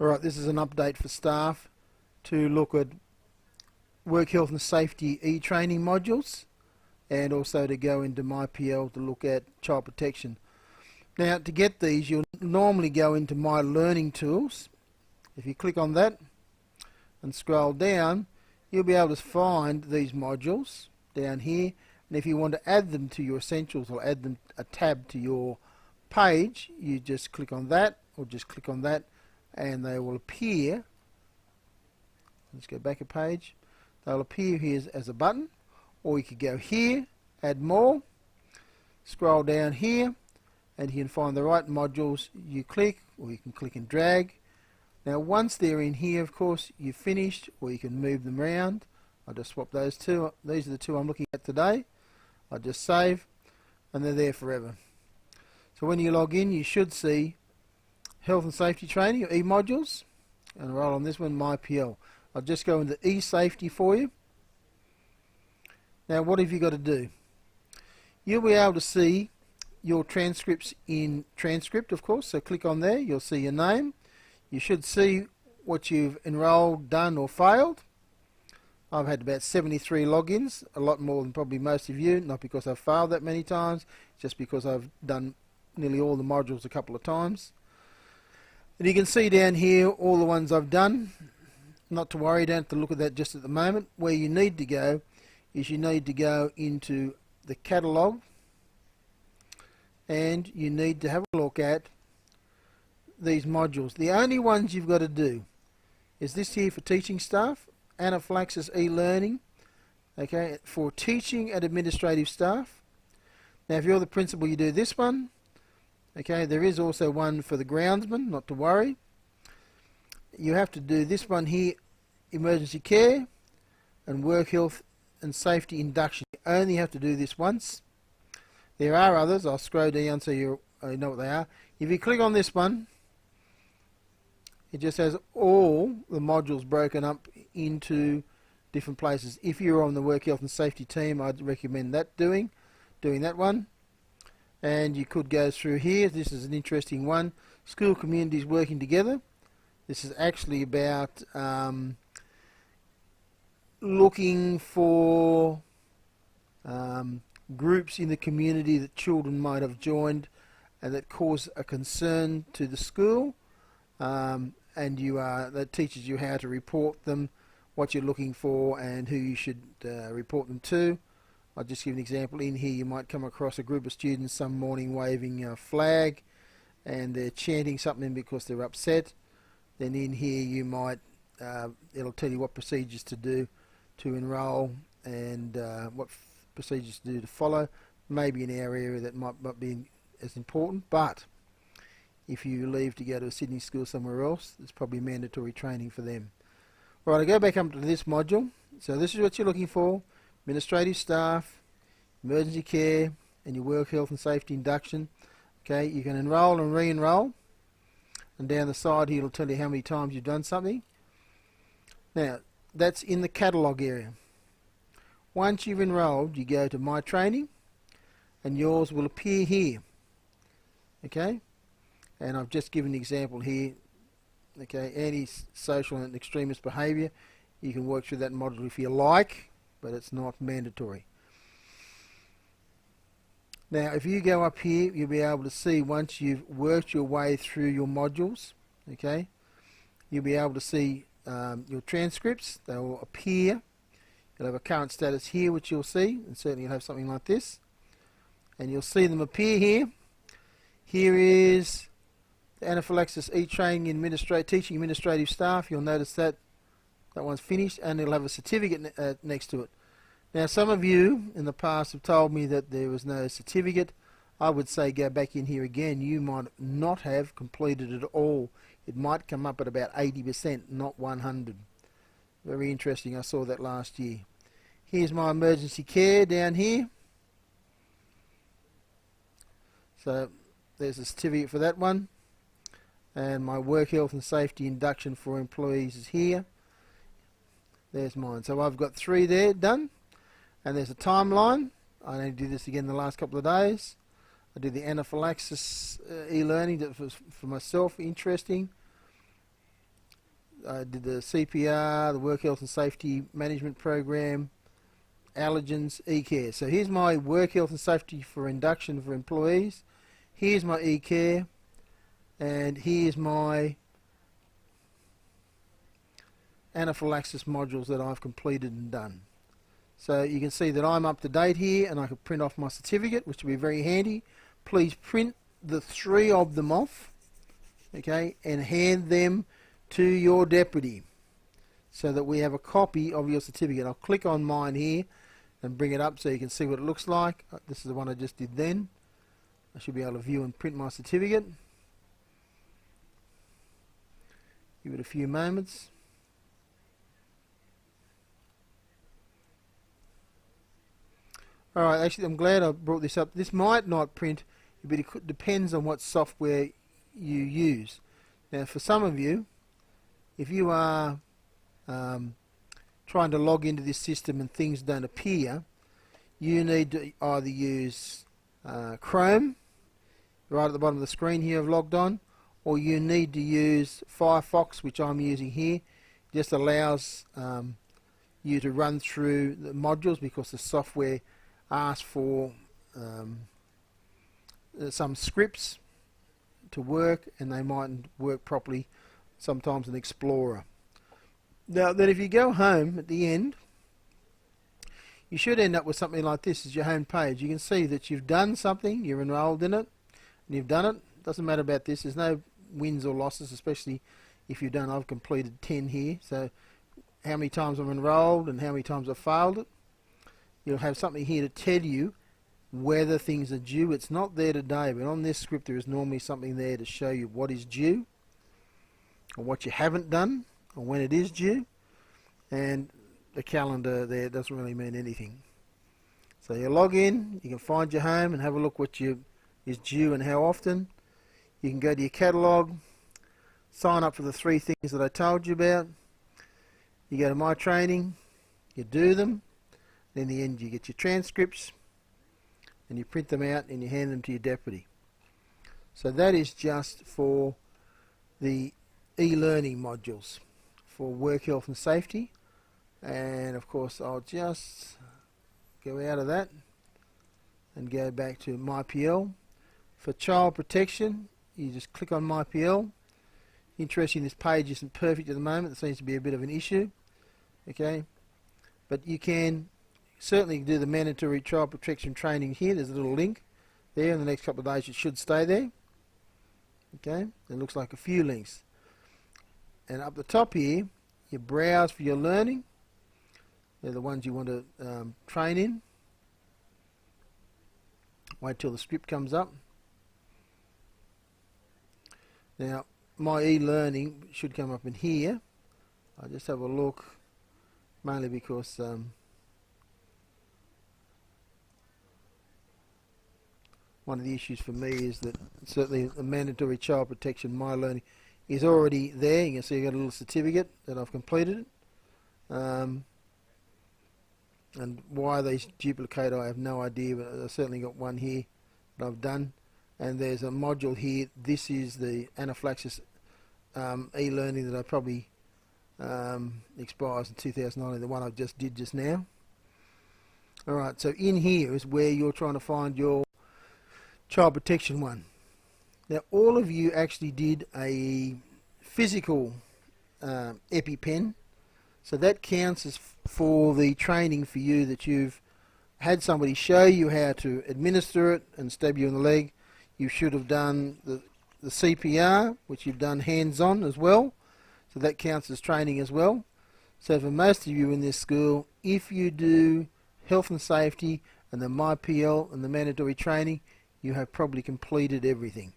Alright, this is an update for staff to look at work health and safety e-training modules, and also to go into MyPL to look at child protection. Now, to get these, you'll normally go into My Learning Tools. If you click on that and scroll down, you'll be able to find these modules down here, and if you want to add them to your essentials or add them a tab to your page, you just click on that or just click on that and they will appear. Let's go back a page. They'll appear here as a button, or you could go here, add more, scroll down here, and you can find the right modules. You click, or you can click and drag. Now once they're in here, of course, you've finished, or you can move them around. I'll just swap those two. These are the two I'm looking at today. I'll just save, and they're there forever. So when you log in, you should see health and safety training, or e-modules, and right on this one, MyPL. I'll just go into e-safety for you. Now what have you got to do? You'll be able to see your transcripts in transcript, of course, so click on there, you'll see your name. You should see what you've enrolled, done or failed. I've had about 73 logins, a lot more than probably most of you, not because I've failed that many times, just because I've done nearly all the modules a couple of times. And you can see down here all the ones I've done. Not to worry, don't have to look at that just at the moment. Where you need to go is you need to go into the catalogue, and you need to have a look at these modules. The only ones you've got to do is this here for teaching staff, anaphylaxis e-learning, okay, for teaching and administrative staff. Now if you're the principal, you do this one. Okay, there is also one for the groundsman, not to worry. You have to do this one here, emergency care and work health and safety induction. You only have to do this once. There are others. I'll scroll down so you know what they are. If you click on this one, it just has all the modules broken up into different places. If you're on the work health and safety team, I'd recommend that doing that one. And you could go through here. This is an interesting one. School communities working together. This is actually about looking for groups in the community that children might have joined and that cause a concern to the school. And that teaches you how to report them, what you're looking for, and who you should report them to. I'll just give an example. In here you might come across a group of students some morning waving a flag and they're chanting something because they're upset. Then in here you might, it'll tell you what procedures to do to enrol and what procedures to do to follow. Maybe an area that might not be as important, but if you leave to go to a Sydney school somewhere else, it's probably mandatory training for them. Right, I go back up to this module. So this is what you're looking for: administrative staff, emergency care, and your work health and safety induction. Okay, you can enrol and re-enrol, and down the side here it'll tell you how many times you've done something. Now that's in the catalogue area. Once you've enrolled, you go to My Training, and yours will appear here. Okay, and I've just given an example here. Okay, anti-social and extremist behaviour. You can work through that module if you like, but it's not mandatory. Now if you go up here, you'll be able to see, once you've worked your way through your modules, okay, you'll be able to see your transcripts. They will appear. You'll have a current status here, which you'll see, and certainly you'll have something like this, and you'll see them appear here. Here is the anaphylaxis e-training teaching administrative staff. You'll notice that one's finished, and it'll have a certificate next to it. Now some of you in the past have told me that there was no certificate. I would say go back in here again. You might not have completed it all. It might come up at about 80%, not 100. Very interesting. I saw that last year. Here's my emergency care down here. So there's a certificate for that one. And my work health and safety induction for employees is here. There's mine. So I've got 3 there done. And there's a timeline. I only did this again the last couple of days. I did the anaphylaxis e-learning. That was for myself interesting. I did the CPR, the Work Health and Safety Management Program, allergens, e-care. So here's my Work Health and Safety for induction for employees. Here's my e-care, and here's my anaphylaxis modules that I've completed and done. So you can see that I'm up to date here, and I can print off my certificate, which will be very handy. Please print the 3 of them off, okay, and hand them to your deputy so that we have a copy of your certificate. I'll click on mine here and bring it up so you can see what it looks like. This is the one I just did then. I should be able to view and print my certificate. Give it a few moments. Alright, actually I'm glad I brought this up. This might not print, but it depends on what software you use. Now for some of you, if you are trying to log into this system and things don't appear, you need to either use Chrome, right at the bottom of the screen here I've logged on, or you need to use Firefox, which I'm using here. It just allows you to run through the modules because the software asks for some scripts to work, and they mightn't work properly sometimes in Explorer. Now then, if you go home at the end, you should end up with something like this as your home page. You can see that you've done something, you're enrolled in it, and you've done it. Doesn't matter about this, there's no wins or losses, especially if you've done, I've completed 10 here, so how many times I'm enrolled and how many times I've failed it. You'll have something here to tell you whether things are due. It's not there today, but on this script there is normally something there to show you what is due, or what you haven't done, or when it is due, and the calendar there doesn't really mean anything. So you log in, you can find your home and have a look what is due and how often. You can go to your catalogue, sign up for the 3 things that I told you about. You go to my training, you do them, and in the end you get your transcripts and you print them out and you hand them to your deputy. So that is just for the e-learning modules for work health and safety, and of course I'll just go out of that and go back to MyPL. For child protection, you just click on MyPL. Interesting, this page isn't perfect at the moment. There seems to be a bit of an issue, okay, but you can certainly do the mandatory child protection training here. There's a little link there. In the next couple of days it should stay there, okay. It looks like a few links. And up the top here, you browse for your learning. They're the ones you want to train in. Wait till the script comes up. Now, my e-learning should come up in here. I'll just have a look, mainly because one of the issues for me is that certainly the mandatory child protection, my learning, is already there. You can see I've got a little certificate that I've completed it. And why these duplicate, I have no idea, but I've certainly got one here that I've done. And there's a module here. This is the anaphylaxis e-learning that I probably expires in 2019, the one I just did just now. Alright, so in here is where you're trying to find your child protection one. Now all of you actually did a physical EpiPen, so that counts as for the training for you, that you've had somebody show you how to administer it and stab you in the leg. You should have done the CPR, which you've done hands-on as well, so that counts as training as well. So for most of you in this school, if you do health and safety and the MyPL and the mandatory training, you have probably completed everything.